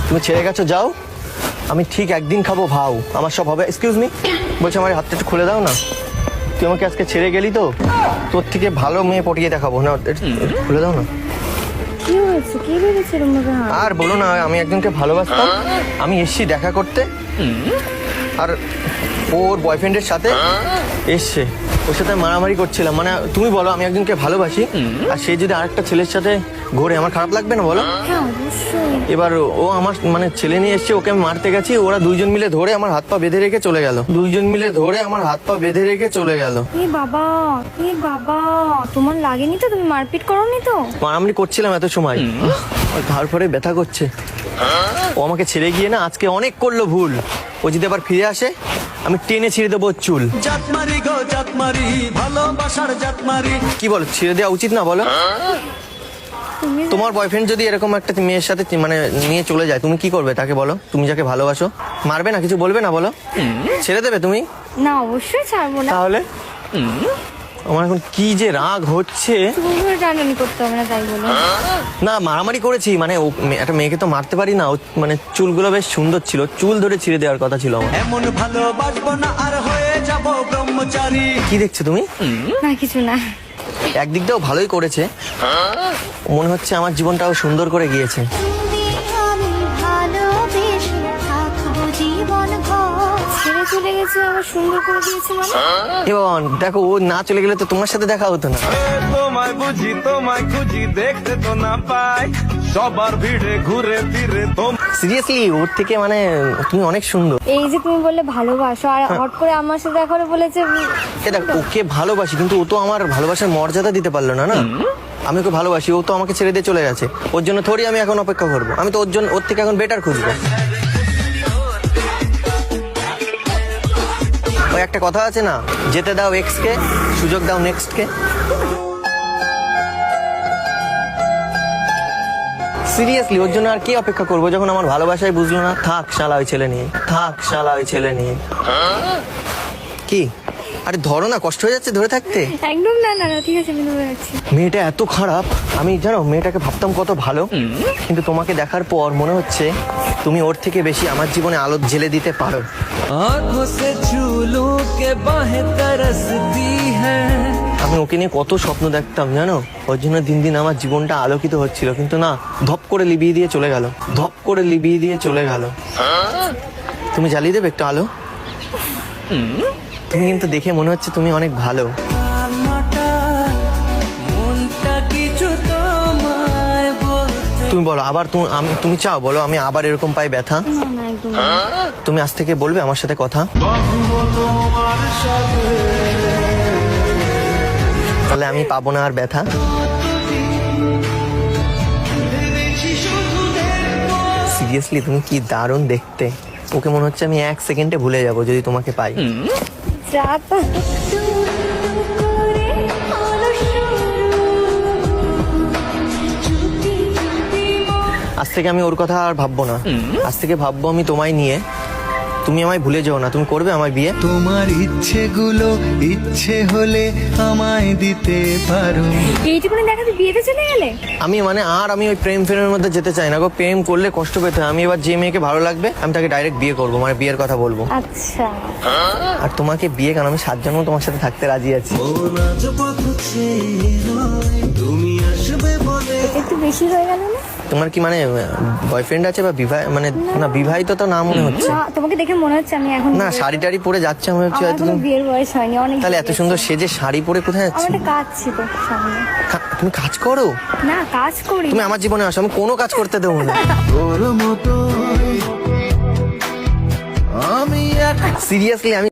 তুমি ছেড়ে গেছো, যাও। আমি ঠিক একদিন খাবো ভাও, আমার সব হবে। এক্সকিউজ মি, বলছি আমার হাতটা একটু খুলে দাও না। তুই আমাকে আজকে ছেড়ে গেলি তো, তোর থেকে ভালো মেয়ে পটিয়ে দেখাবো না, একটু খুলে দাও না। কি হয়েছে? কি ভেবেছে তোমাকে? আর বলো না, আমি একজনকে ভালোবাসতাম, আমি এসছি দেখা করতে, আর ওর বয়ফ্রেন্ডের সাথে এসছে, ওর সাথে মারামারি করছিলাম। মানে তুমি বলো, আমি একজনকে ভালোবাসি আর সে যদি আরেকটা ছেলের সাথে ঘোরে, আমার খারাপ লাগবে না বলো? হ্যাঁ অবশ্যই। এবার ও আমার মানে ছেলে নিয়ে এসছে, ওকে আমি মারতে গেছি, ওরা দুইজন মিলে ধরে আমার হাত পা বেঁধে রেখে চলে গেল। দুইজন মিলে ধরে আমার হাত পা বেঁধে রেখে চলে গেল। এ বাবা, এ বাবা, তোমার লাগেনি তো? তুমি মারপিট করোনি তো? মারামারি করছিলাম এত সময়, তারপরে ব্যথা করছে। ও আমাকে ছেড়ে গিয়ে না আজকে অনেক করলো ভুল। ও যদি আবার ফিরে আসে, আমি টেনে ছিঁড়ে দেবো ওর চুল। জাতমারি গো জাতমারি, ভালোবাসার জাতমারি। কি বলো, ছেড়ে দেওয়া উচিত না বলো? তুমি তোমার বয়ফ্রেন্ড যদি এরকম একটা মেয়ের সাথে মানে নিয়ে চলে যায়, তুমি কি করবে তাকে বলো? তুমি যাকে ভালোবাসো, মারবে না, কিছু বলবে না বলো? ছেড়ে দেবে তুমি? না, অবশ্যই ছাড়বো না। তাহলে আমার এখন কি যে রাগ হচ্ছে। তুমি ধরে টানাটানি করতে হবে না তাই বলো। না, মারামারি করেছি, মানে ও একটা মেয়েকে তো মারতে পারি না। ও মানে চুলগুলো বেশ সুন্দর ছিল, চুল ধরে ছিঁড়ে দেওয়ার কথা ছিল আমার। এমন ভালোবাসবো না আর হয়ে যাব ব্রহ্মচারী। কি দেখছো তুমি? না কিছু না। একদিক দিয়েও ভালোই করেছে, মনে হচ্ছে আমার জীবনটাও সুন্দর করে গিয়েছে। ছেড়ে চলে গেছে, আবার সুন্দর করে দিয়েছে মানে? এবং দেখো, ও না চলে গেলে তো তোমার সাথে দেখা হতো না। তোমায় বুঝি তোমায় খুঁজি, দেখতে তো না পাই সবার ভিড়ে ঘুরে ফিরে। সিরিয়াসলি, ওর থেকে মানে তুমি অনেক সুন্দর। এই যে তুমি বললে ভালোবাসো, আর হট করে আমার সাথে দেখা করে বলেছে দেখ, ওকে ভালোবাসি, কিন্তু ও তো আমার ভালোবাসার মর্যাদা দিতে পারলো না। না, আমি ওকে ভালোবাসি, ও তো আমাকে ছেড়ে দিয়ে চলে গেছে। ওর জন্য থোড়ি আমি এখন অপেক্ষা করবো? আমি তো ওর থেকে এখন বেটার খুঁজবো। ওই একটা কথা আছে না, যেতে দাও এক্স কে, সুযোগ দাও নেক্সট কে। সিরিয়াসলি, ওর জন্য আর কি অপেক্ষা করবো যখন আমার ভালোবাসায় বুঝলো না? থাক শালা ওই ছেলে নিয়ে, থাক শালা ওই ছেলে নিয়ে। কি আরে ধরো না, কষ্ট হয়ে যাচ্ছে ধরে থাকতে। একদম না না না, ঠিক আছে আমি ধরে রাখছি। মেয়েটা এত খারাপ, আমি জানো মেয়েটাকে ভাবতাম কত ভালো, কিন্তু তোমাকে দেখার পর মনে হচ্ছে তুমি ওর থেকে বেশি আমার জীবনে আলো জ্বেলে দিতে পারো। आँखों से झूलों के बाहें तरसती है। আমি ওকে নিয়ে কত স্বপ্ন দেখতাম জানো, ওর জন্য দিন দিন আমার জীবনটা আলোকিত হচ্ছিল, কিন্তু না, ধপ করে লিবিয়ে দিয়ে চলে গেল, ধপ করে লিবিয়ে দিয়ে চলে গেল। তুমি জ্বালিয়ে দেবে একটু আলো? তুমি কিন্তু দেখে মনে হচ্ছে তুমি অনেক ভালো। তুমি বলো আবার, তুমি চাও বলো আমি আবার এরকম পাই ব্যথা? না না, একদম না। তুমি আজ থেকে বলবে আমার সাথে কথা? তাহলে আমি পাবো না আর ব্যথা। সিরিয়াসলি, তুমি কি দারুণ দেখতে। ওকে মনে হচ্ছে আমি 1 সেকেন্ডে ভুলে যাব যদি তোমাকে পাই। যা তো। আজ থেকে আমি ওর কথা আর ভাববো না, আজ থেকে ভাববো আমি তোমায় নিয়ে। তুমি আমায় ভুলে যাও না, তুমি করবে আমায় বিয়ে? তোমার ইচ্ছেগুলো ইচ্ছে হলে আমায় দিতে পারো। এইটুকুনি দেখাতে বিয়েতে চলে গেলে? আমি মানে আর আমি ওই প্রেম ফেমের মধ্যে যেতে চাই না গো। প্রেম করলে কষ্ট পেতে হয়। আমি এবার যে মেয়েকে ভালো লাগবে আমি তাকে ডাইরেক্ট বিয়ে করবো, মানে বিয়ের কথা বলবো। আচ্ছা, আর তোমাকে বিয়ে, কারণ আমি 7 জন্ম তোমার সাথে থাকতে রাজি আছি। এটা একটু বেশি হয়ে গেল না? তোমার কি মানে বয়ফ্রেন্ড আছে বা মানে না, বিবাহিত তো না মনে হচ্ছে। না, তোমাকে দেখে মনে হচ্ছে আমি এখন না, শাড়ি টাড়ি পরে যাচ্ছে আমি ভাবছি আমার হয়তো কোনো তুমি। বিয়ের বয়স হয়নি, অনেক তাহলে এত সুন্দর সেজে শাড়ি পরে কোথায় আমার যাচ্ছে? একটা কাজ ছিল সামনে। তুমি কাজ করো? না, কাজ করি। তুমি আমার জীবনে আসো, আমি কোনো কাজ করতে দেবো না। তোর মতো আমি সিরিয়াসলি, আমি